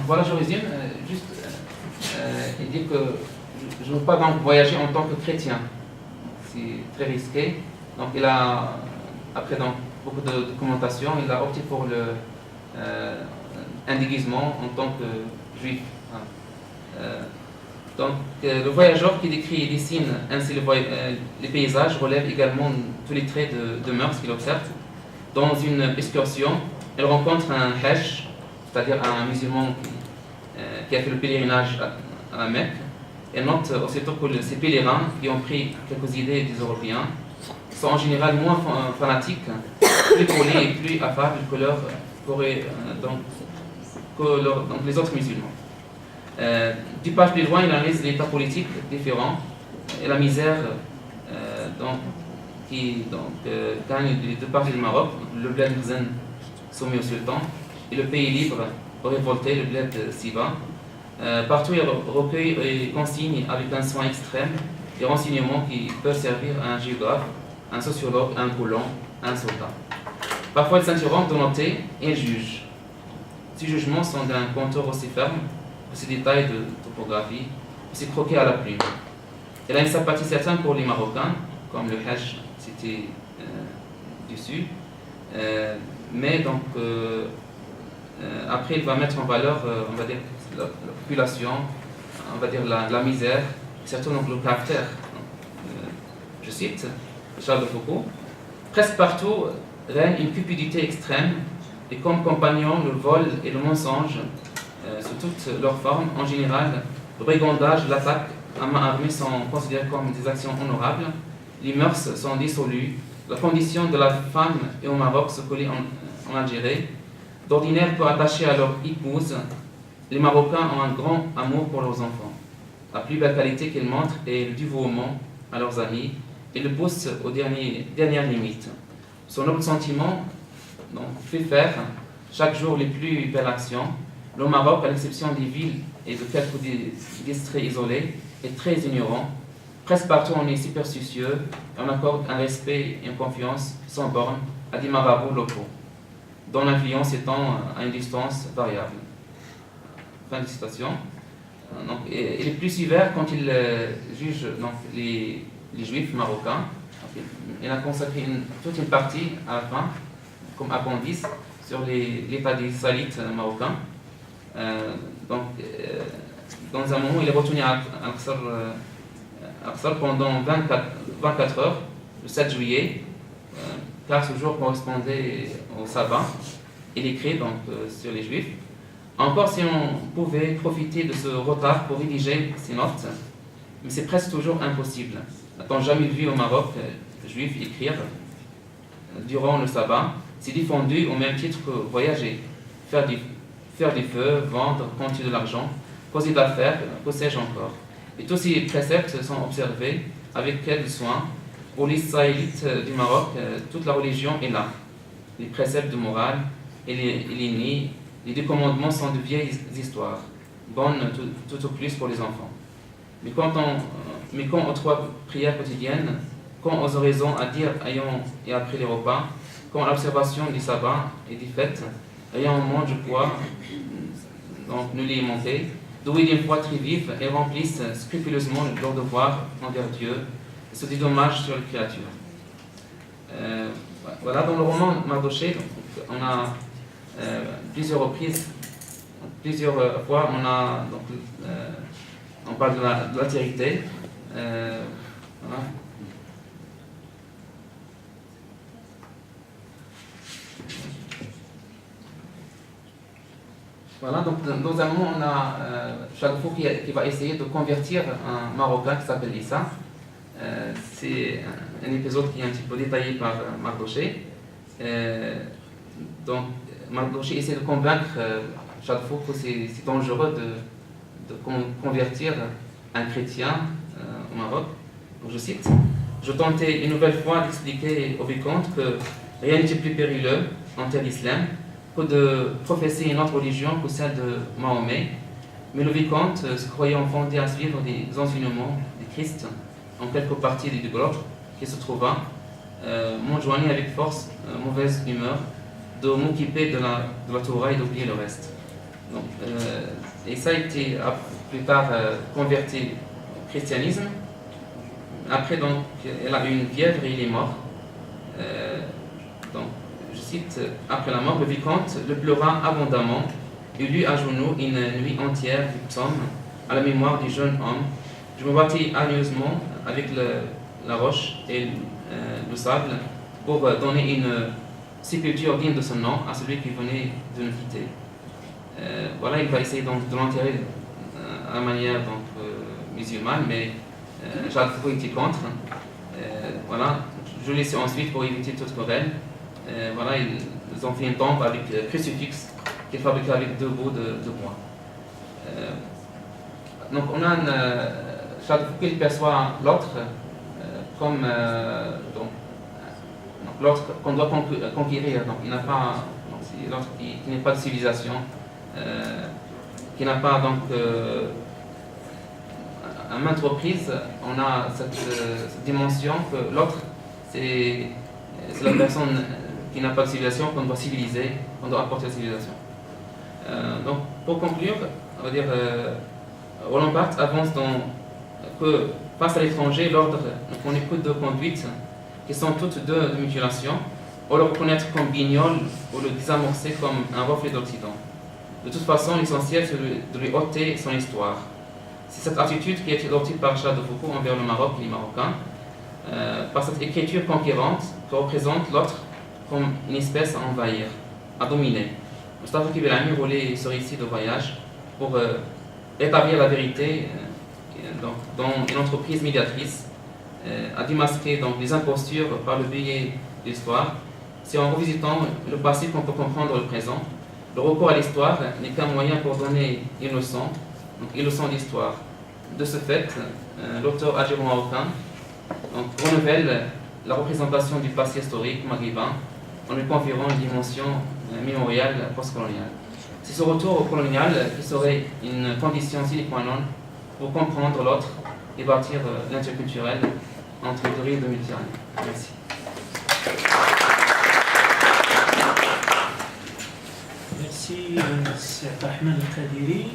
Donc voilà, je résume. Il dit que je ne veux pas donc voyager en tant que chrétien. C'est très risqué. Donc il a, après donc, beaucoup de documentation, il a opté pour un déguisement en tant que juif. Donc le voyageur qui décrit et dessine ainsi les paysages relève également tous les traits de mœurs qu'il observe. Dans une excursion, il rencontre un hajj, c'est-à-dire un musulman qui a fait le pèlerinage à la Mecque, et note aussitôt que ces pèlerins qui ont pris quelques idées des Européens sont en général moins fanatiques, plus polis et plus affables que les autres musulmans. 10 pages plus loin, il analyse l'état politique différent et la misère qui gagne les deux parties du Maroc, le bled Zen soumis au sultan et le pays libre révolté, le bled Siva. Partout, il recueille et consigne avec un soin extrême des renseignements qui peuvent servir à un géographe, un sociologue, un colon, un soldat. Parfois, il s'interrompt de noter et il juge. Ces jugements sont d'un contour aussi ferme que ces détails de topographie, aussi croqués à la plume. Il a une sympathie certaine pour les Marocains, comme le Hajj cité dessus, mais donc après il va mettre en valeur, on va dire, la population, on va dire la misère, surtout donc le caractère. Je cite Charles de Foucault, presque partout règne une cupidité extrême et comme compagnon le vol et le mensonge sous toutes leurs formes. En général, le brigandage, l'attaque à main armée sont considérés comme des actions honorables, les mœurs sont dissolues, la condition de la femme est au Maroc se coller en Algérie. D'ordinaire, peu attachés à leur épouse, les Marocains ont un grand amour pour leurs enfants. La plus belle qualité qu'ils montrent est le dévouement à leurs amis et le pousse aux dernières limites. Son noble sentiment fait faire chaque jour les plus belles actions. Le Maroc, à l'exception des villes et de quelques districts isolés, est très ignorant. Presque partout, on est superstitieux et on accorde un respect et une confiance sans borne à des marabouts locaux, dont l'influence étant à une distance variable. Fin de citation. Donc, il est plus sévère quand il juge les juifs marocains. Il a consacré toute une partie à la fin, comme appendice, sur l'état des israélites marocains. Dans un moment, il est retenu à Aqsar pendant 24 heures, le 7 juillet, car ce jour correspondait au sabbat. Il écrit sur les juifs. Encore si on pouvait profiter de ce retard pour rédiger ces notes, mais c'est presque toujours impossible. N'a-t-on jamais vu au Maroc juif écrire durant le sabbat? C'est défendu au même titre que voyager, faire du feu, vendre, compter de l'argent, causer d'affaires, que sais-je encore. Et tous ces préceptes sont observés avec quel soin. Pour les Israélites du Maroc, toute la religion est là. Les préceptes de morale et les nids, les 2 commandements sont de vieilles histoires, bonnes tout au plus pour les enfants. Mais quand aux 3 prières quotidiennes, quand aux oraisons à dire ayant et après les repas, quand à l'observation du sabbat et des fêtes, rien au monde, je crois, donc ne les manquer, doués d'une foi très vive et remplissent scrupuleusement leur devoir envers Dieu et se dédommagent sur les créatures. Voilà, dans le roman Mardochée, on a plusieurs reprises, plusieurs fois, on parle de l'altérité. Voilà. Voilà, donc dans un moment, on a Chagfou qui va essayer de convertir un Marocain qui s'appelle Issa. C'est un épisode qui est un petit peu détaillé par Mardochée. Donc, Mardochée essaie de convaincre Chagfou que c'est dangereux de convertir un chrétien au Maroc. Donc, je cite: je tentais une nouvelle fois d'expliquer au vicomte que rien n'était plus périlleux en terre d'islam que de professer une autre religion que celle de Mahomet. Mais le vicomte, se croyant fondé à suivre des enseignements du Christ en quelques parties du globe qui se trouva, m'enjoignit avec force, mauvaise humeur, de m'occuper de la Torah et d'oublier le reste. Donc, et ça a été plus tard converti au christianisme. Après, donc, elle a eu une fièvre et il est mort. Donc, je cite, après la mort, le vicomte le pleura abondamment et lut à genoux une nuit entière du psaume à la mémoire du jeune homme. Je me battis hargneusement avec la roche et le sable pour donner une sépulture digne de son nom à celui qui venait de nous quitter. Voilà, il va essayer donc de l'enterrer à la manière donc, musulmane, mais Charles de Foucault était contre. Voilà, je l'ai su ensuite pour éviter toute querelle. Voilà, ils ont fait une tombe avec crucifix qui est fabriqué avec 2 bouts de bois. Donc on a Charles de Foucault il perçoit l'autre comme donc, l'autre qu'on doit conquérir. Donc il n'a pas, c'est l'autre qui n'est pas de civilisation, qui n'a pas donc à maintes reprises on a cette dimension que l'autre c'est la personne qui n'a pas de civilisation qu'on doit civiliser, qu'on doit apporter la civilisation. Donc pour conclure, on va dire Roland Barthes avance que face à l'étranger, l'ordre ne connaît que 2 conduites qui sont toutes 2 de mutilation, ou le reconnaître comme guignol ou le désamorcer comme un reflet d'Occident. De toute façon, l'essentiel c'est de lui ôter son histoire. C'est cette attitude qui a été adoptée par Charles de Foucault envers le Maroc et les Marocains, par cette écriture conquérante qui représente l'autre comme une espèce à envahir, à dominer. Mustafa Kibelani roulait ce récit de voyage pour établir la vérité dans une entreprise médiatrice, à démasquer donc, les impostures par le biais de l'histoire. C'est en revisitant le passé qu'on peut comprendre le présent. Le recours à l'histoire n'est qu'un moyen pour donner une leçon, donc une leçon d'histoire. De ce fait, l'auteur algéro-marocain renouvelle la représentation du passé historique maghrébin en lui conférant une dimension mémoriale postcoloniale. C'est ce retour au colonial qui serait une condition sine qua non pour comprendre l'autre et bâtir l'interculturel entre les 2 rives de Méditerranée. Merci. Merci, Cheikh Ahmed Kadiri,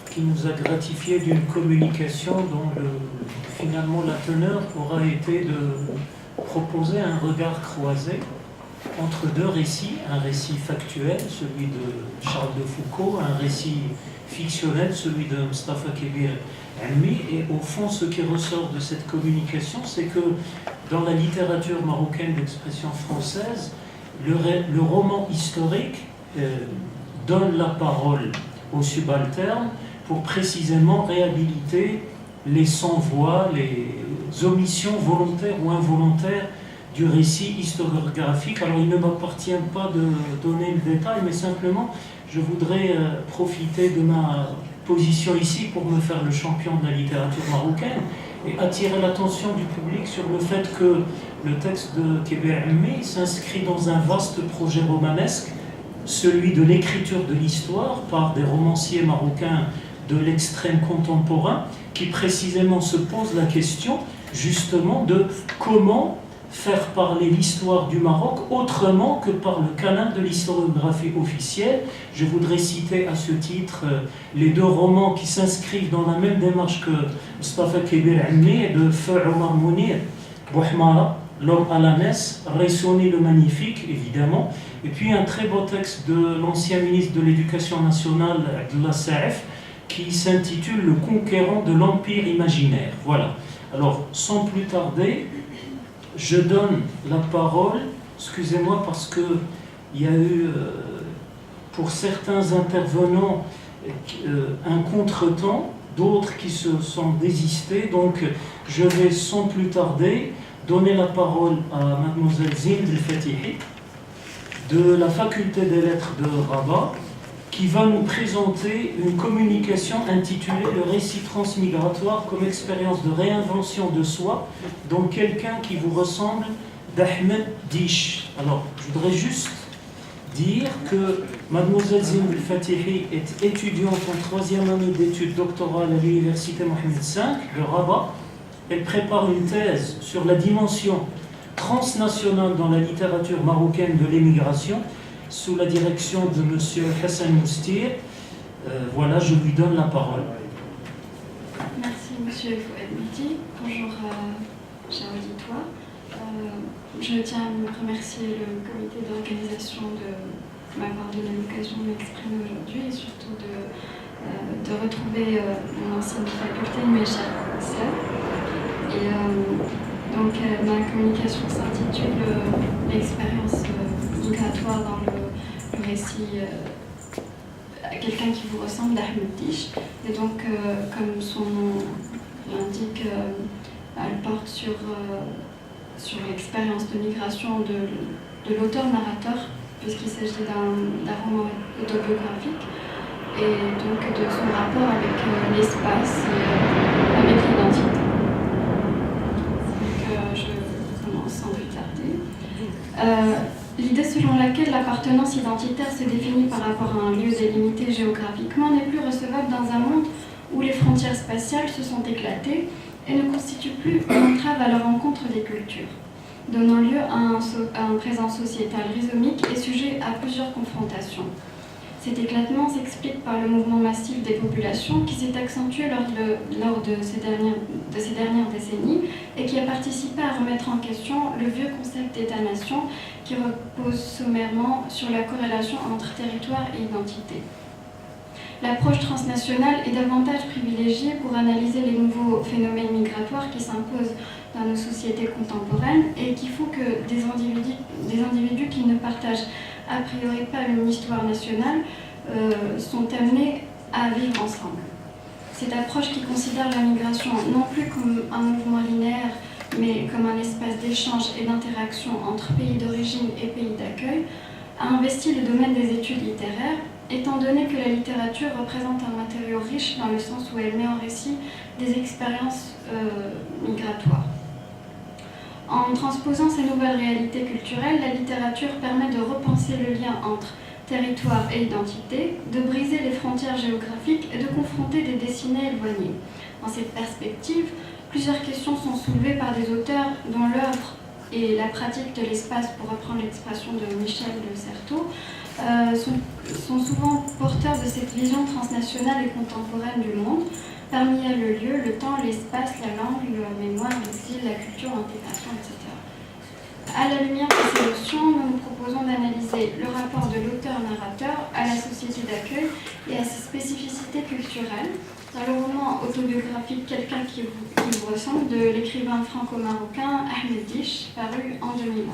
qui nous a gratifié d'une communication dont finalement la teneur aura été de proposer un regard croisé entre 2 récits, un récit factuel, celui de Charles de Foucault, un récit fictionnel, celui de Mustafa Kébir Elmi. Et au fond, ce qui ressort de cette communication, c'est que dans la littérature marocaine d'expression française, le roman historique donne la parole aux subalternes pour précisément réhabiliter les sans-voix, les omissions volontaires ou involontaires du récit historiographique. Alors il ne m'appartient pas de donner le détail, mais simplement je voudrais profiter de ma position ici pour me faire le champion de la littérature marocaine et attirer l'attention du public sur le fait que le texte de Kébir Elmi s'inscrit dans un vaste projet romanesque, celui de l'écriture de l'histoire par des romanciers marocains de l'extrême contemporain, qui précisément se posent la question justement de comment faire parler l'histoire du Maroc autrement que par le canal de l'historiographie officielle. Je voudrais citer à ce titre les 2 romans qui s'inscrivent dans la même démarche que Mustafa Kébir Elmi, de Feu Omar Mounir, Bouhmara, L'homme à l'ânesse, Ressoni le magnifique, évidemment, et puis un très beau texte de l'ancien ministre de l'Éducation nationale, Abdullah Saef, qui s'intitule « Le conquérant de l'empire imaginaire ». Voilà. Alors, sans plus tarder, je donne la parole, excusez-moi parce qu'il y a eu, pour certains intervenants, un contretemps, d'autres qui se sont désistés, donc je vais sans plus tarder donner la parole à mademoiselle Zind El-Fatihi de la faculté des lettres de Rabat, qui va nous présenter une communication intitulée « Le récit transmigratoire comme expérience de réinvention de soi dont quelqu'un qui vous ressemble d'Ahmed Dish ». Alors, je voudrais juste dire que mademoiselle Zind El-Fatihi est étudiante en 3e année d'études doctorales à l'université Mohamed V de Rabat. Elle prépare une thèse sur la dimension transnationale dans la littérature marocaine de l'émigration. sous la direction de M. Hassan Moustir. Voilà, je lui donne la parole. Merci M. Fouad-Mehdi. Bonjour cher auditoire. Je tiens à remercier le comité d'organisation de m'avoir donné l'occasion de m'exprimer aujourd'hui et surtout de retrouver mon ancienne faculté, mes chers professeurs. Et donc ma communication s'intitule l'expérience migratoire dans le récit quelqu'un qui vous ressemble d'Ahmed Diche. Et donc comme son nom l'indique, elle porte sur l'expérience de migration de l'auteur-narrateur, puisqu'il s'agit d'un roman autobiographique, et donc de son rapport avec l'espace et avec l'identité. Donc je commence sans plus tarder. L'idée selon laquelle l'appartenance identitaire se définit par rapport à un lieu délimité géographiquement n'est plus recevable dans un monde où les frontières spatiales se sont éclatées et ne constituent plus une entrave à la rencontre des cultures, donnant lieu à un présent sociétal rhizomique et sujet à plusieurs confrontations. Cet éclatement s'explique par le mouvement massif des populations qui s'est accentué lors de ces dernières décennies et qui a participé à remettre en question le vieux concept d'État-nation qui repose sommairement sur la corrélation entre territoire et identité. L'approche transnationale est davantage privilégiée pour analyser les nouveaux phénomènes migratoires qui s'imposent dans nos sociétés contemporaines et qui font que des individus qui ne partagent a priori pas une histoire nationale sont amenés à vivre ensemble. Cette approche qui considère la migration non plus comme un mouvement linéaire, mais comme un espace d'échange et d'interaction entre pays d'origine et pays d'accueil, a investi le domaine des études littéraires, étant donné que la littérature représente un matériau riche dans le sens où elle met en récit des expériences migratoires. En transposant ces nouvelles réalités culturelles, la littérature permet de repenser le lien entre territoire et identité, de briser les frontières géographiques et de confronter des destinés éloignés. Dans cette perspective, plusieurs questions sont soulevées par des auteurs dont l'œuvre et la pratique de l'espace, pour reprendre l'expression de Michel de Certeau, sont souvent porteurs de cette vision transnationale et contemporaine du monde. Parmi elles, le lieu, le temps, l'espace, la langue, la mémoire, l'exil, la culture, l'intégration, etc. À la lumière de ces notions, nous nous proposons d'analyser le rapport de l'auteur-narrateur à la société d'accueil et à ses spécificités culturelles. Dans le roman autobiographique Quelqu'un qui vous ressemble de l'écrivain franco-marocain Ahmed Diche, paru en 2020.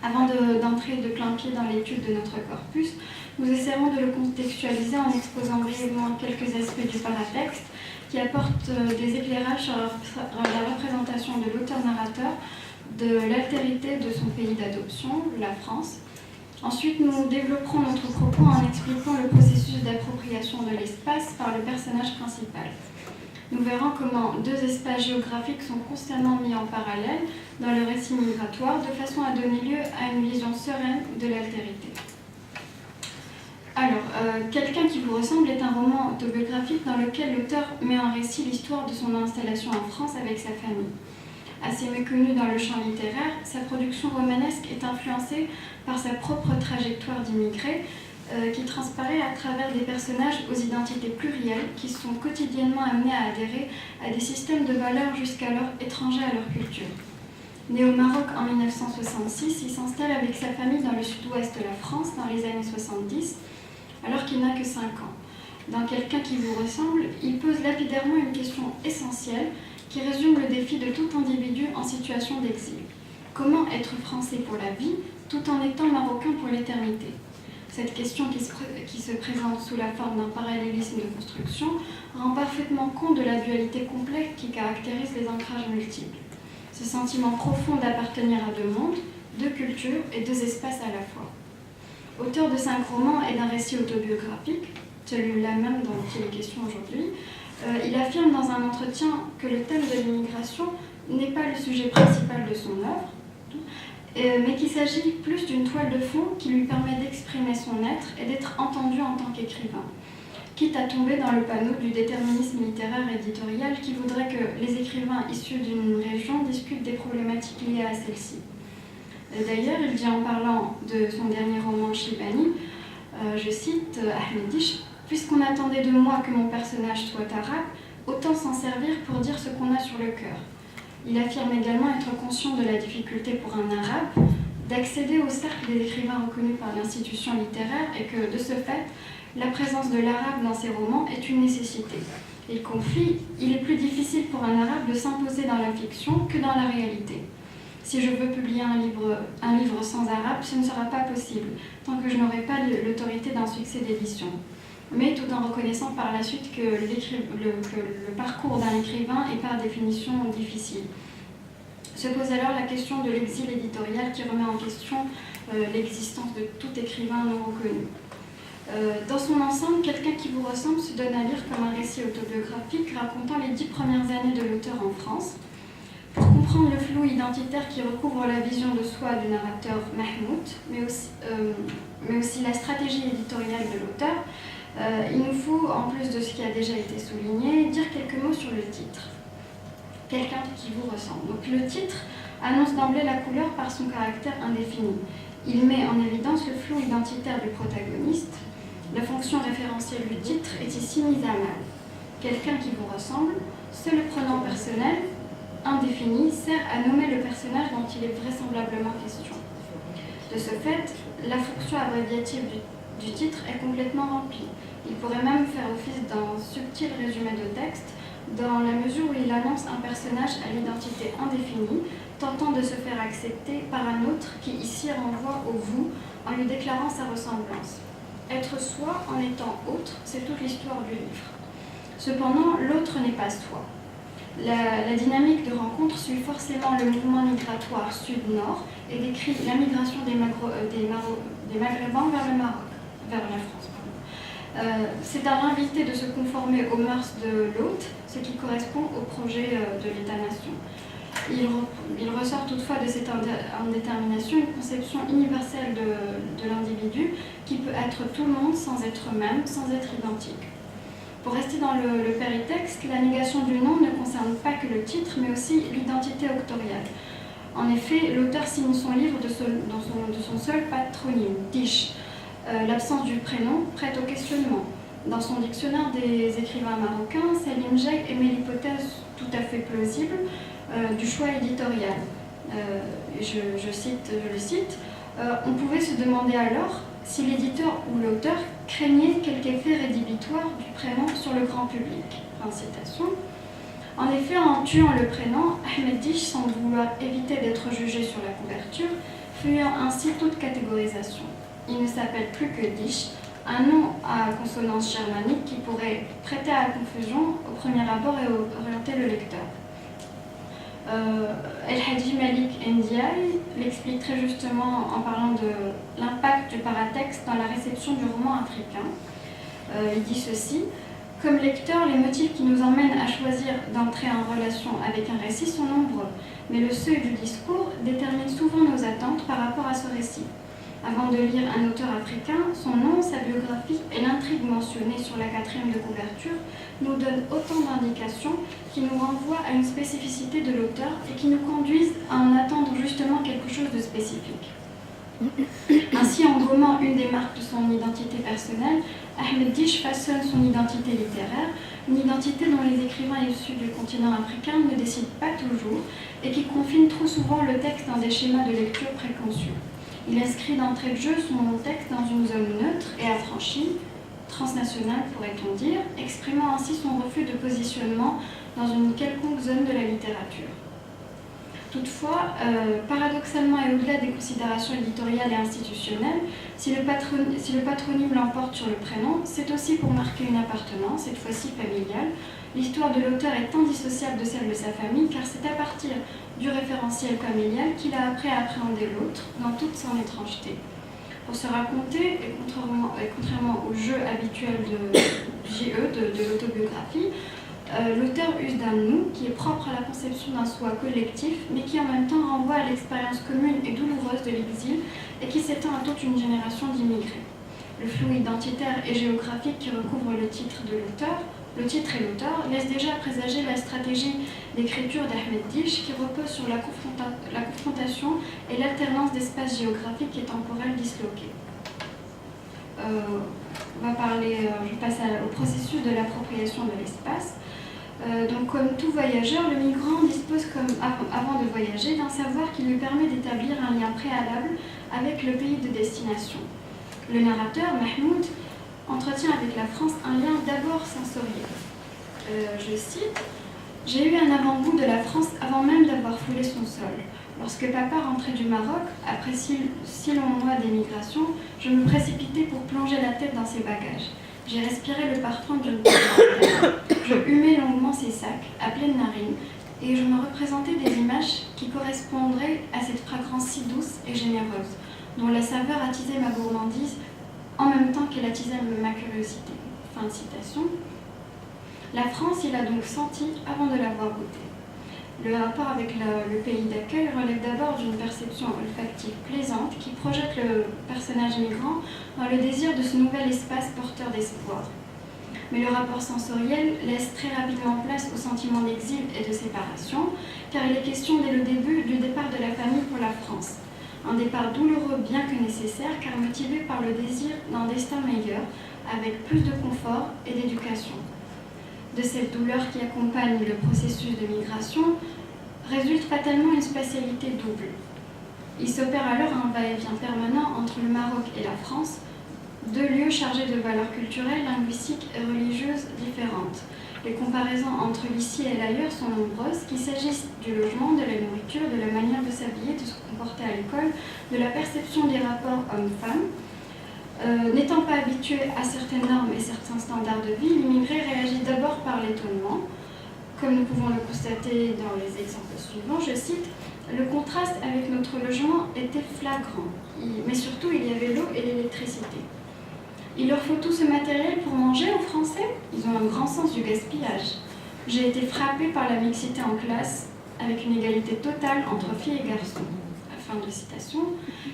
Avant d'entrer de plein pied dans l'étude de notre corpus, nous essaierons de le contextualiser en exposant brièvement quelques aspects du paratexte qui apportent des éclairages sur la représentation de l'auteur-narrateur, de l'altérité de son pays d'adoption, la France. Ensuite, nous développerons notre propos en expliquant le processus d'appropriation de l'espace par le personnage principal. Nous verrons comment deux espaces géographiques sont constamment mis en parallèle dans le récit migratoire de façon à donner lieu à une vision sereine de l'altérité. Alors, Quelqu'un qui vous ressemble est un roman autobiographique dans lequel l'auteur met en récit l'histoire de son installation en France avec sa famille. Assez méconnue dans le champ littéraire, sa production romanesque est influencée par sa propre trajectoire d'immigré qui transparaît à travers des personnages aux identités plurielles qui sont quotidiennement amenés à adhérer à des systèmes de valeurs jusqu'alors étrangers à leur culture. Né au Maroc en 1966, il s'installe avec sa famille dans le sud-ouest de la France dans les années 70, alors qu'il n'a que 5 ans. Dans Quelqu'un qui vous ressemble, il pose lapidairement une question essentielle qui résume le défi de tout individu en situation d'exil. Comment être français pour la vie tout en étant marocain pour l'éternité ? Cette question qui se présente sous la forme d'un parallélisme de construction rend parfaitement compte de la dualité complexe qui caractérise les ancrages multiples. Ce sentiment profond d'appartenir à deux mondes, deux cultures et deux espaces à la fois. Auteur de 5 romans et d'un récit autobiographique, celui-là même dont il est question aujourd'hui, il affirme dans un entretien que le thème de l'immigration n'est pas le sujet principal de son œuvre, mais qu'il s'agit plus d'une toile de fond qui lui permet d'exprimer son être et d'être entendu en tant qu'écrivain, quitte à tomber dans le panneau du déterminisme littéraire éditorial qui voudrait que les écrivains issus d'une région discutent des problématiques liées à celle-ci. D'ailleurs, il dit en parlant de son dernier roman Shibani, je cite Ahmed Diche, « Puisqu'on attendait de moi que mon personnage soit arabe, autant s'en servir pour dire ce qu'on a sur le cœur. » Il affirme également être conscient de la difficulté pour un arabe d'accéder au cercle des écrivains reconnus par l'institution littéraire et que, de ce fait, la présence de l'arabe dans ses romans est une nécessité. Il confie « Il est plus difficile pour un arabe de s'imposer dans la fiction que dans la réalité. Si je veux publier un livre sans arabe, ce ne sera pas possible, tant que je n'aurai pas l'autorité d'un succès d'édition. » Mais tout en reconnaissant par la suite que le parcours d'un écrivain est par définition difficile. Se pose alors la question de l'exil éditorial qui remet en question l'existence de tout écrivain non reconnu. Dans son ensemble, Quelqu'un qui vous ressemble se donne à lire comme un récit autobiographique racontant les 10 premières années de l'auteur en France. Pour comprendre le flou identitaire qui recouvre la vision de soi du narrateur Mahmoud, mais aussi la stratégie éditoriale de l'auteur, il nous faut, en plus de ce qui a déjà été souligné, dire quelques mots sur le titre. Quelqu'un qui vous ressemble. Donc le titre annonce d'emblée la couleur par son caractère indéfini. Il met en évidence le flou identitaire du protagoniste. La fonction référentielle du titre est ici mise à mal. Quelqu'un qui vous ressemble, seul le pronom personnel, indéfini, sert à nommer le personnage dont il est vraisemblablement question. De ce fait, la fonction abréviative du titre est complètement remplie. Il pourrait même faire office d'un subtil résumé de texte, dans la mesure où il annonce un personnage à l'identité indéfinie, tentant de se faire accepter par un autre qui ici renvoie au vous en lui déclarant sa ressemblance. Être soi en étant autre, c'est toute l'histoire du livre. Cependant, l'autre n'est pas soi. La dynamique de rencontre suit forcément le mouvement migratoire sud-nord et décrit la migration des Maghrébins vers le Maroc, vers la France. C'est à l'invité de se conformer aux mœurs de l'hôte, ce qui correspond au projet de l'État-nation. Il ressort toutefois de cette indétermination une conception universelle de l'individu qui peut être tout le monde sans être même, sans être identique. Pour rester dans le péritexte, la négation du nom ne concerne pas que le titre, mais aussi l'identité auctoriale. En effet, l'auteur signe son livre de son seul patronyme, Diche. L'absence du prénom prête au questionnement. Dans son dictionnaire des écrivains marocains, Salim Jay émet l'hypothèse tout à fait plausible du choix éditorial. Je le cite, on pouvait se demander alors si l'éditeur ou l'auteur craignait quelque effet rédhibitoire du prénom sur le grand public. Fin de citation. En effet, en tuant le prénom, Ahmed Diche semble vouloir éviter d'être jugé sur la couverture, fuyant ainsi toute catégorisation. Il ne s'appelle plus que Diche, un nom à consonance germanique qui pourrait prêter à la confusion au premier abord et orienter le lecteur. El Hadji Malik Ndiaye l'explique très justement en parlant de l'impact du paratexte dans la réception du roman africain. Il dit ceci: comme lecteur, les motifs qui nous emmènent à choisir d'entrer en relation avec un récit sont nombreux, mais le seuil du discours détermine souvent nos attentes par rapport à ce récit. Avant de lire un auteur africain, son nom, sa biographie et l'intrigue mentionnée sur la 4e de couverture nous donnent autant d'indications qui nous renvoient à une spécificité de l'auteur et qui nous conduisent à en attendre justement quelque chose de spécifique. Ainsi, en gommant une des marques de son identité personnelle, Ahmed Diche façonne son identité littéraire, une identité dont les écrivains issus du continent africain ne décident pas toujours et qui confine trop souvent le texte dans des schémas de lecture préconçus. Il inscrit d'entrée de jeu son texte dans une zone neutre et affranchie, transnationale pourrait-on dire, exprimant ainsi son refus de positionnement dans une quelconque zone de la littérature. Toutefois, paradoxalement et au-delà des considérations éditoriales et institutionnelles, si le patronyme l'emporte sur le prénom, c'est aussi pour marquer une appartenance, cette fois-ci familiale. L'histoire de l'auteur est indissociable de celle de sa famille, car c'est à partir du référentiel familial qu'il a appris à appréhender l'autre dans toute son étrangeté. Pour se raconter, et contrairement au jeu habituel de JE, de l'autobiographie, l'auteur use d'un nous qui est propre à la conception d'un soi collectif, mais qui en même temps renvoie à l'expérience commune et douloureuse de l'exil et qui s'étend à toute une génération d'immigrés. Le flou identitaire et géographique qui recouvre le titre de l'auteur Le titre et l'auteur laissent déjà présager la stratégie d'écriture d'Ahmed Diche qui repose sur la confrontation et l'alternance d'espaces géographiques et temporels disloqués. Je passe au processus de l'appropriation de l'espace. Donc, comme tout voyageur, le migrant dispose, avant de voyager, d'un savoir qui lui permet d'établir un lien préalable avec le pays de destination. Le narrateur, Mahmoud, entretient avec la France un lien d'abord sensoriel. Je cite « J'ai eu un avant-goût de la France avant même d'avoir foulé son sol. Lorsque papa rentrait du Maroc, après 6 longs mois d'émigration, je me précipitais pour plonger la tête dans ses bagages. J'ai respiré le parfum d'une terre. Je humais longuement ses sacs, à pleine narine, et je me représentais des images qui correspondraient à cette fragrance si douce et généreuse, dont la saveur attisait ma gourmandise en même temps qu'elle attisait ma curiosité. » Fin de citation. La France, il a donc senti avant de l'avoir goûté. Le rapport avec le pays d'accueil relève d'abord d'une perception olfactive plaisante qui projette le personnage migrant dans le désir de ce nouvel espace porteur d'espoir. Mais le rapport sensoriel laisse très rapidement place au sentiment d'exil et de séparation, car il est question dès le début du départ de la famille pour la France. Un départ douloureux bien que nécessaire, car motivé par le désir d'un destin meilleur, avec plus de confort et d'éducation. De cette douleur qui accompagne le processus de migration, résulte fatalement une spatialité double. Il s'opère alors un va-et-vient permanent entre le Maroc et la France, deux lieux chargés de valeurs culturelles, linguistiques et religieuses différentes. Les comparaisons entre l'ici et l'ailleurs sont nombreuses, qu'il s'agisse du logement, de la nourriture, de la manière de s'habiller, de se comporter à l'école, de la perception des rapports hommes-femmes. N'étant pas habitué à certaines normes et certains standards de vie, l'immigré réagit d'abord par l'étonnement. Comme nous pouvons le constater dans les exemples suivants, je cite « Le contraste avec notre logement était flagrant, mais surtout il y avait l'eau et l'électricité. Il leur faut tout ce matériel pour manger aux Français? Ils ont un grand sens du gaspillage. J'ai été frappée par la mixité en classe, avec une égalité totale entre filles et garçons. » Fin de citation.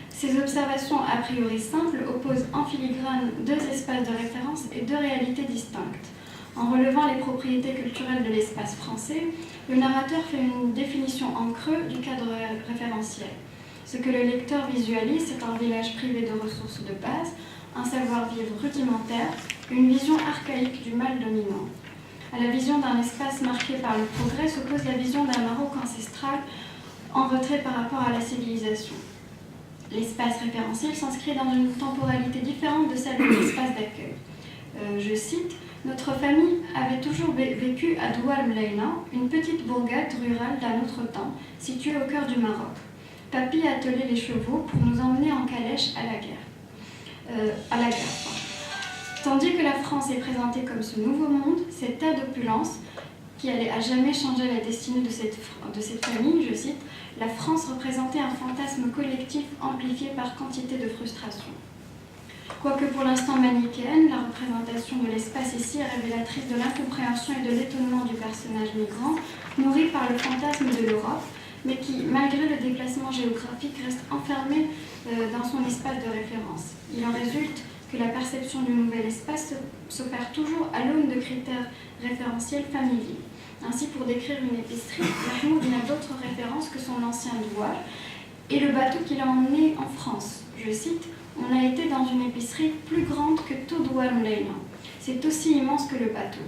Ces observations a priori simples opposent en filigrane deux espaces de référence et deux réalités distinctes. En relevant les propriétés culturelles de l'espace français, le narrateur fait une définition en creux du cadre référentiel. Ce que le lecteur visualise, c'est un village privé de ressources de base, un savoir-vivre rudimentaire, une vision archaïque du mal dominant. À la vision d'un espace marqué par le progrès s'oppose la vision d'un Maroc ancestral en retrait par rapport à la civilisation. L'espace référentiel s'inscrit dans une temporalité différente de celle de l'espace d'accueil. Je cite « Notre famille avait toujours vécu à Douar Mlaina, une petite bourgade rurale d'un autre temps, située au cœur du Maroc. Papy attelait les chevaux pour nous emmener en calèche à la gare. Tandis que la France est présentée comme ce nouveau monde, cette terre d'opulence, qui allait à jamais changer la destinée de cette famille, je cite, « La France représentait un fantasme collectif amplifié par quantité de frustration. » Quoique pour l'instant manichéenne, la représentation de l'espace ici est révélatrice de l'incompréhension et de l'étonnement du personnage migrant, nourri par le fantasme de l'Europe, mais qui, malgré le déplacement géographique, reste enfermé dans son espace de référence. Il en résulte que la perception du nouvel espace s'opère toujours à l'aune de critères référentiels familiers. Ainsi, pour décrire une épicerie, Mahmoud n'a d'autres références que son ancien douar et le bateau qu'il a emmené en France. Je cite « On a été dans une épicerie plus grande que tout Douar Mlaina. C'est aussi immense que le bateau. »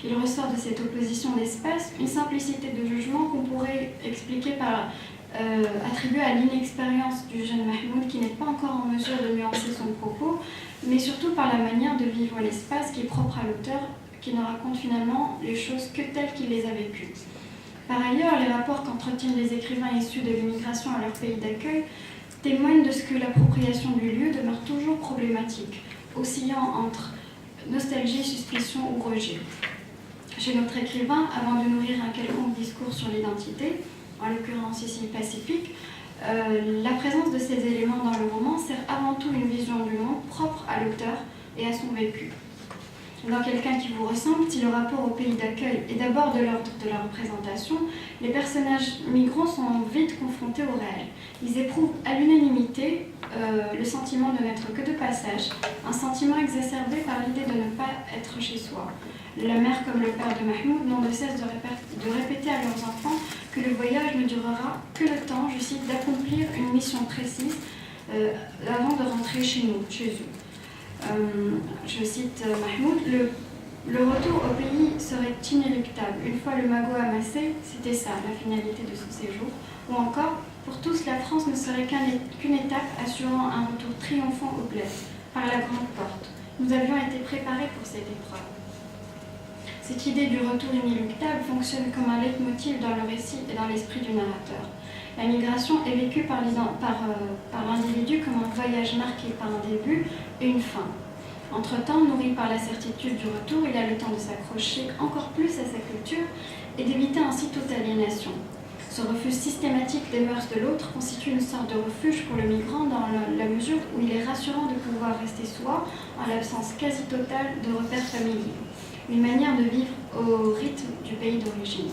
Il ressort de cette opposition d'espace une simplicité de jugement qu'on pourrait expliquer par attribuer à l'inexpérience du jeune Mahmoud qui n'est pas encore en mesure de nuancer son propos, mais surtout par la manière de vivre l'espace qui est propre à l'auteur, qui ne raconte finalement les choses que telles qu'il les a vécues. Par ailleurs, les rapports qu'entretiennent les écrivains issus de l'immigration à leur pays d'accueil témoignent de ce que l'appropriation du lieu demeure toujours problématique, oscillant entre nostalgie, suspicion ou rejet. Chez notre écrivain, avant de nourrir un quelconque discours sur l'identité, en l'occurrence ici pacifique, la présence de ces éléments dans le roman sert avant tout une vision du monde propre à l'auteur et à son vécu. Dans Quelqu'un qui vous ressemble, si le rapport au pays d'accueil est d'abord de l'ordre de la représentation, les personnages migrants sont vite confrontés au réel. Ils éprouvent à l'unanimité le sentiment de n'être que de passage, un sentiment exacerbé par l'idée de ne pas être chez soi. La mère comme le père de Mahmoud n'ont de cesse de répéter à leurs enfants que le voyage ne durera que le temps, je cite, d'accomplir une mission précise avant de rentrer chez eux. Je cite Mahmoud, le retour au pays serait inéluctable. Une fois le magot amassé, c'était ça, la finalité de ce séjour. Ou encore, pour tous, la France ne serait qu'une étape assurant un retour triomphant au bled, par la grande porte. Nous avions été préparés pour cette épreuve. Cette idée du retour inéluctable fonctionne comme un leitmotiv dans le récit et dans l'esprit du narrateur. La migration est vécue par l'individu comme un voyage marqué par un début et une fin. Entre-temps, nourri par la certitude du retour, il a le temps de s'accrocher encore plus à sa culture et d'éviter ainsi toute aliénation. Ce refus systématique des mœurs de l'autre constitue une sorte de refuge pour le migrant dans la mesure où il est rassurant de pouvoir rester soi en l'absence quasi totale de repères familiers. Une manière de vivre au rythme du pays d'origine.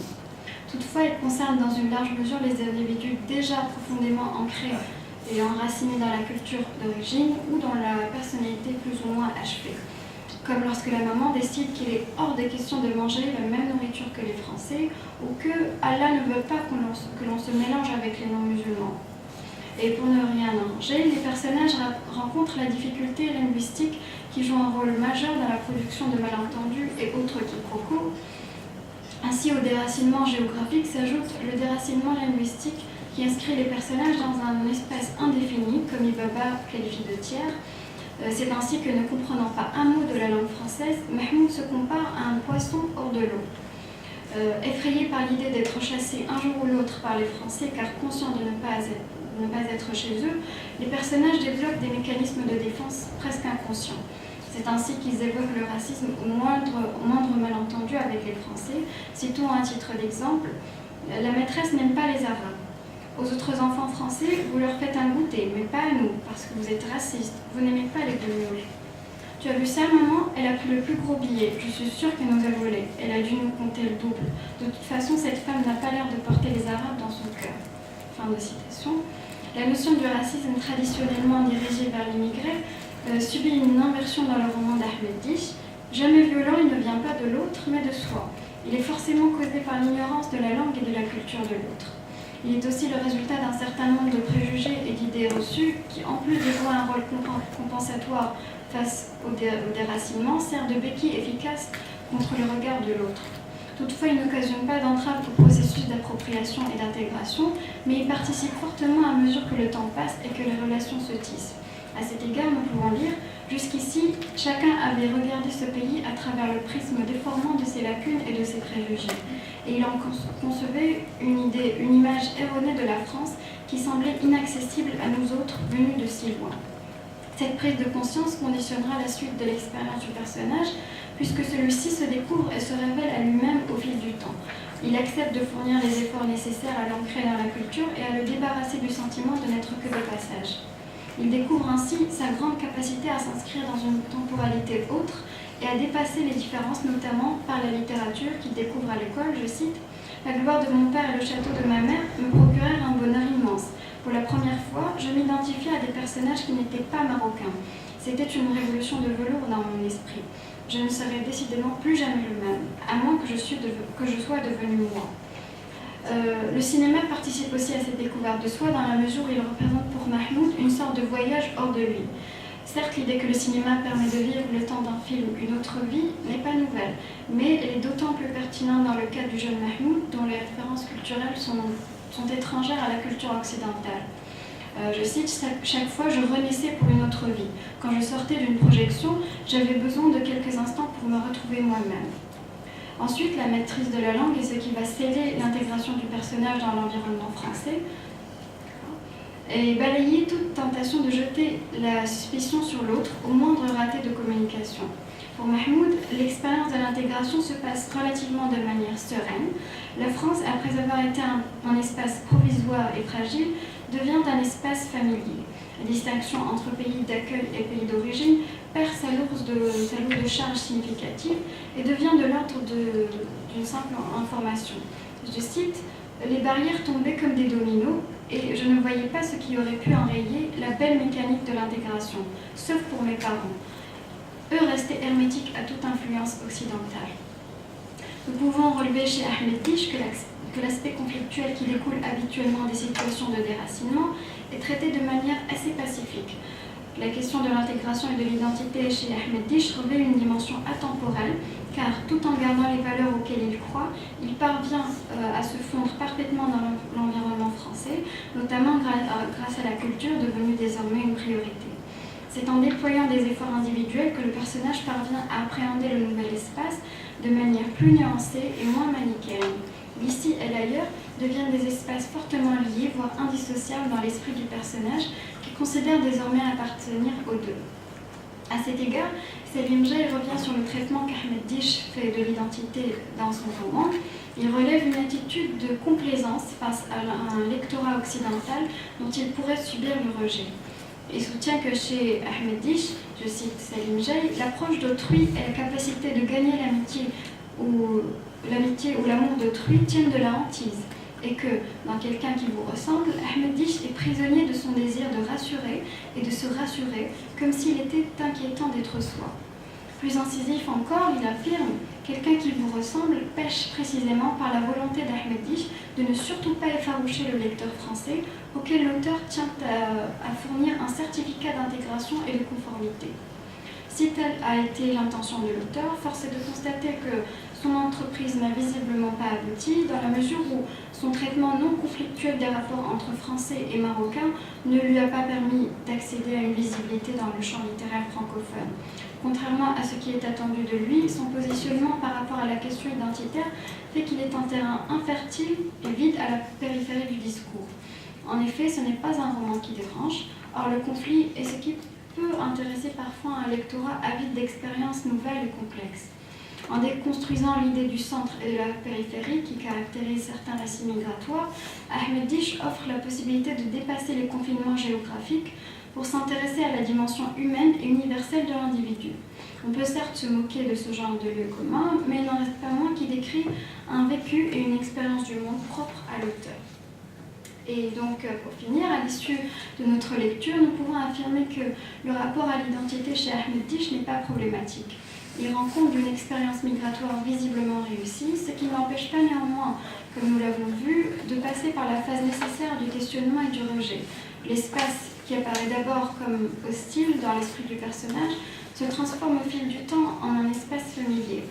Toutefois, il concerne dans une large mesure les individus déjà profondément ancrés et enracinés dans la culture d'origine ou dans la personnalité plus ou moins achevée. Comme lorsque la maman décide qu'il est hors des questions de manger la même nourriture que les Français ou que Allah ne veut pas que l'on se mélange avec les non-musulmans. Et pour ne rien arranger, les personnages rencontrent la difficulté linguistique qui joue un rôle majeur dans la production de malentendus et autres quiproquos. Ainsi, au déracinement géographique s'ajoute le déracinement linguistique qui inscrit les personnages dans un espace indéfini, comme Ibaba qualifie de tiers. C'est ainsi que, ne comprenant pas un mot de la langue française, Mahmoud se compare à un poisson hors de l'eau. Effrayé par l'idée d'être chassé un jour ou l'autre par les Français, car conscients de ne pas être chez eux, les personnages développent des mécanismes de défense presque inconscients. C'est ainsi qu'ils évoquent le racisme au moindre malentendu avec les Français. Citons à titre d'exemple, la maîtresse n'aime pas les Arabes. Aux autres enfants français, vous leur faites un goûter, mais pas à nous, parce que vous êtes raciste, vous n'aimez pas les bouillons. Tu as vu ça, maman? Elle a pris le plus gros billet, je suis sûre qu'elle nous a volé. Elle a dû nous compter le double. De toute façon, cette femme n'a pas l'air de porter les Arabes dans son cœur. Fin de citation. La notion du racisme traditionnellement dirigée vers l'immigré subit une inversion dans le roman d'Ahmed Dish. Jamais violent, il ne vient pas de l'autre, mais de soi. Il est forcément causé par l'ignorance de la langue et de la culture de l'autre. Il est aussi le résultat d'un certain nombre de préjugés et d'idées reçues qui, en plus de jouer un rôle compensatoire face au déracinement, sert de béquille efficace contre le regard de l'autre. Toutefois, il n'occasionne pas d'entrave au processus d'appropriation et d'intégration, mais il participe fortement à mesure que le temps passe et que les relations se tissent. À cet égard, nous pouvons lire « Jusqu'ici, chacun avait regardé ce pays à travers le prisme déformant de ses lacunes et de ses préjugés. Et il en concevait une image erronée de la France qui semblait inaccessible à nous autres venus de si loin. Cette prise de conscience conditionnera la suite de l'expérience du personnage, puisque celui-ci se découvre et se révèle à lui-même au fil du temps. Il accepte de fournir les efforts nécessaires à l'ancrer dans la culture et à le débarrasser du sentiment de n'être que de passage. Il découvre ainsi sa grande capacité à s'inscrire dans une temporalité autre et à dépasser les différences, notamment par la littérature qu'il découvre à l'école, je cite « La gloire de mon père et le château de ma mère me procurèrent un bonheur immense. Pour la première fois, je m'identifiais à des personnages qui n'étaient pas marocains. C'était une révolution de velours dans mon esprit. Je ne serai décidément plus jamais le même, à moins que je sois devenu moi. » Le cinéma participe aussi à cette découverte de soi dans la mesure où il représente pour Mahmoud une sorte de voyage hors de lui. Certes, l'idée que le cinéma permet de vivre le temps d'un film une autre vie n'est pas nouvelle, mais elle est d'autant plus pertinente dans le cas du jeune Mahmoud, dont les références culturelles sont étrangères à la culture occidentale. Je cite, chaque fois je renaissais pour une autre vie. Quand je sortais d'une projection, j'avais besoin de quelques instants pour me retrouver moi-même. Ensuite, la maîtrise de la langue est ce qui va sceller l'intégration du personnage dans l'environnement français et balayer toute tentation de jeter la suspicion sur l'autre au moindre raté de communication. Pour Mahmoud, l'expérience de l'intégration se passe relativement de manière sereine. La France, après avoir été un espace provisoire et fragile, devient un espace familier. La distinction entre pays d'accueil et pays d'origine perd sa lourde de charge significative et devient de l'ordre d'une simple information. Je cite, « Les barrières tombaient comme des dominos et je ne voyais pas ce qui aurait pu enrayer la belle mécanique de l'intégration, sauf pour mes parents. Eux restaient hermétiques à toute influence occidentale. » Nous pouvons relever chez Ahmed Diche que l'aspect conflictuel qui découle habituellement des situations de déracinement est traité de manière assez pacifique. La question de l'intégration et de l'identité chez Ahmed Diche revêt une dimension atemporelle, car tout en gardant les valeurs auxquelles il croit, il parvient à se fondre parfaitement dans l'environnement français, notamment grâce à la culture devenue désormais une priorité. C'est en déployant des efforts individuels que le personnage parvient à appréhender le nouvel espace de manière plus nuancée et moins manichéenne. L'ici et l'ailleurs deviennent des espaces fortement liés, voire indissociables dans l'esprit du personnage, qui considère désormais appartenir aux deux. À cet égard, Selim Jay revient sur le traitement qu'Ahmed Diche fait de l'identité dans son roman. Il relève une attitude de complaisance face à un lectorat occidental dont il pourrait subir le rejet. Il soutient que chez Ahmed Diche, je cite Selim Jay, l'approche d'autrui et la capacité de gagner l'amitié ou l'amour d'autrui tiennent de la hantise, et que, dans quelqu'un qui vous ressemble, Ahmed Diche est prisonnier de son désir de rassurer et de se rassurer, comme s'il était inquiétant d'être soi. Plus incisif encore, il affirme « Quelqu'un qui vous ressemble pêche précisément par la volonté d'Ahmed Diche de ne surtout pas effaroucher le lecteur français, auquel l'auteur tient à fournir un certificat d'intégration et de conformité. » Si telle a été l'intention de l'auteur, force est de constater que son entreprise n'a visiblement pas abouti, dans la mesure où son traitement non conflictuel des rapports entre Français et Marocains ne lui a pas permis d'accéder à une visibilité dans le champ littéraire francophone. Contrairement à ce qui est attendu de lui, son positionnement par rapport à la question identitaire fait qu'il est un terrain infertile et vide à la périphérie du discours. En effet, ce n'est pas un roman qui dérange, or le conflit est ce qui peut intéresser parfois un lectorat avide d'expériences nouvelles et complexes. En déconstruisant l'idée du centre et de la périphérie qui caractérise certains récits migratoires, Ahmed Diche offre la possibilité de dépasser les confinements géographiques pour s'intéresser à la dimension humaine et universelle de l'individu. On peut certes se moquer de ce genre de lieu commun, mais il n'en reste pas moins qu'il décrit un vécu et une expérience du monde propre à l'auteur. Et donc, pour finir, à l'issue de notre lecture, nous pouvons affirmer que le rapport à l'identité chez Ahmed Diche n'est pas problématique. Il rend compte d'une expérience migratoire visiblement réussie, ce qui n'empêche pas néanmoins, comme nous l'avons vu, de passer par la phase nécessaire du questionnement et du rejet. L'espace, qui apparaît d'abord comme hostile dans l'esprit du personnage, se transforme au fil du temps en un espace familier.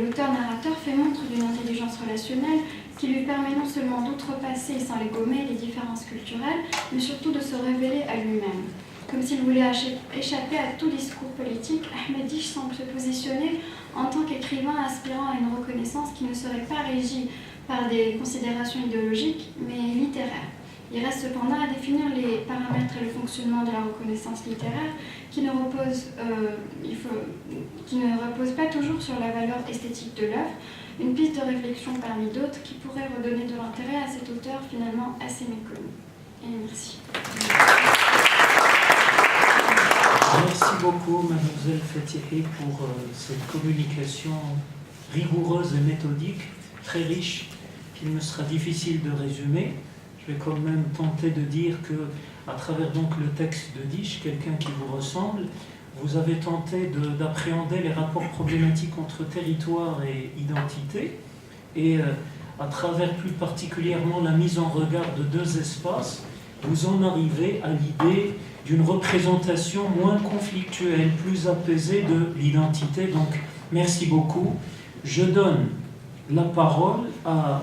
L'auteur-narrateur fait montre d'une intelligence relationnelle qui lui permet non seulement d'outrepasser sans les gommer les différences culturelles, mais surtout de se révéler à lui-même. Comme s'il voulait échapper à tout discours politique, Ahmed Diche semble se positionner en tant qu'écrivain aspirant à une reconnaissance qui ne serait pas régie par des considérations idéologiques, mais littéraires. Il reste cependant à définir les paramètres et le fonctionnement de la reconnaissance littéraire qui ne repose pas toujours sur la valeur esthétique de l'œuvre, une piste de réflexion parmi d'autres qui pourrait redonner de l'intérêt à cet auteur finalement assez méconnu. Et merci. Merci beaucoup, mademoiselle Fatihi, pour cette communication rigoureuse et méthodique, très riche, qu'il me sera difficile de résumer. Je vais quand même tenter de dire que, à travers donc le texte de Diche, quelqu'un qui vous ressemble, vous avez tenté d'appréhender les rapports problématiques entre territoire et identité, et à travers plus particulièrement la mise en regard de deux espaces, vous en arrivez à l'idée d'une représentation moins conflictuelle, plus apaisée de l'identité. Donc, merci beaucoup. Je donne la parole à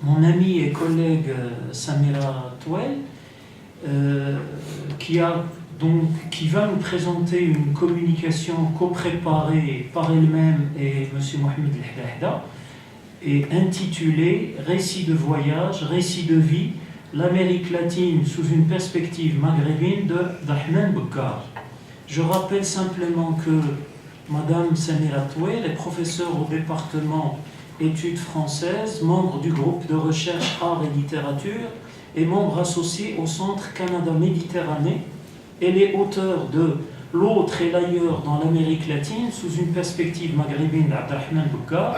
mon ami et collègue Samira Touel, qui va nous présenter une communication co-préparée par elle-même et M. Mohamed El-Hlahda, et intitulée « Récit de voyage, récit de vie, l'Amérique latine sous une perspective maghrébine » de Dahman Boukar. Je rappelle simplement que Madame Samira Touel est professeure au département Études françaises, membre du groupe de recherche Art et Littérature et membre associé au Centre Canada-Méditerranée. Elle est auteure de L'autre et l'ailleurs dans l'Amérique latine sous une perspective maghrébine d'Abdelrahman Boukar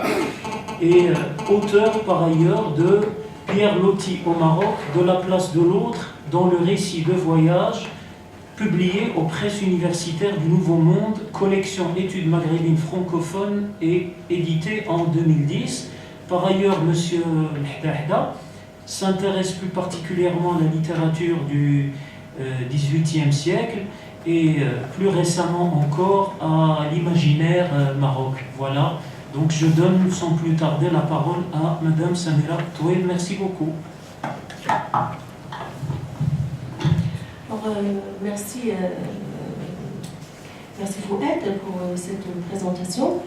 et auteur par ailleurs de Pierre Loti au Maroc, de la place de l'autre dans le récit de voyage, publié aux presses universitaires du Nouveau Monde, collection études maghrébines francophones et édité en 2010. Par ailleurs, M. Hdahda s'intéresse plus particulièrement à la littérature du XVIIIe siècle et plus récemment encore à l'imaginaire maroc. Voilà, donc je donne sans plus tarder la parole à Madame Samira Touel. Merci beaucoup. Alors, merci Fouad pour cette présentation.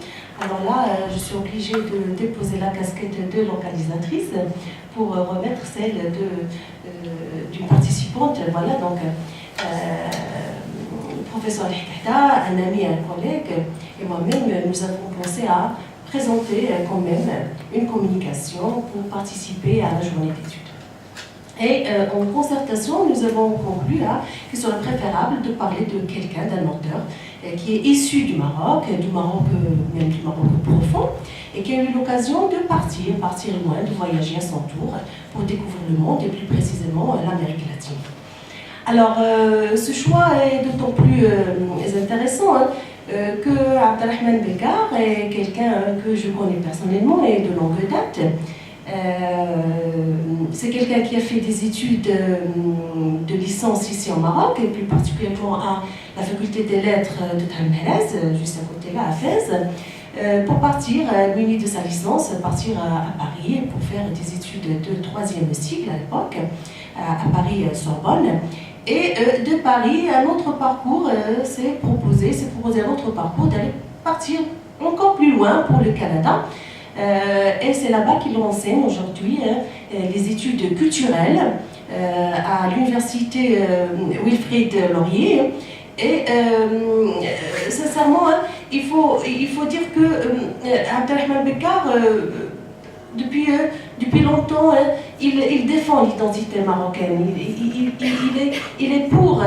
Alors là, je suis obligée de déposer la casquette de localisatrice pour remettre celle d'une participante. Voilà, donc le professeur Hdahda, un ami, un collègue, et moi-même, nous avons pensé à présenter quand même une communication pour participer à la journée d'études. Et en concertation, nous avons conclu qu'il serait préférable de parler de quelqu'un, d'un auteur qui est issu du Maroc même du Maroc profond, et qui a eu l'occasion de partir loin, de voyager à son tour pour découvrir le monde et plus précisément l'Amérique latine. Alors, ce choix est d'autant plus intéressant que Abdelrahman Becar est quelqu'un que je connais personnellement et de longue date. C'est quelqu'un qui a fait des études de licence ici en Maroc, et plus particulièrement à la faculté des lettres de Tamalez, juste à côté là, à Fès, pour partir, muni de sa licence, partir à Paris pour faire des études de 3e cycle à l'époque, à Paris-Sorbonne. Et de Paris, un autre parcours s'est proposé un autre parcours d'aller partir encore plus loin pour le Canada. Et c'est là-bas qu'il enseigne aujourd'hui les études culturelles à l'université Wilfrid Laurier. Et sincèrement, il faut dire que Abdelrahman Becar, depuis longtemps, il défend l'identité marocaine. Il est pour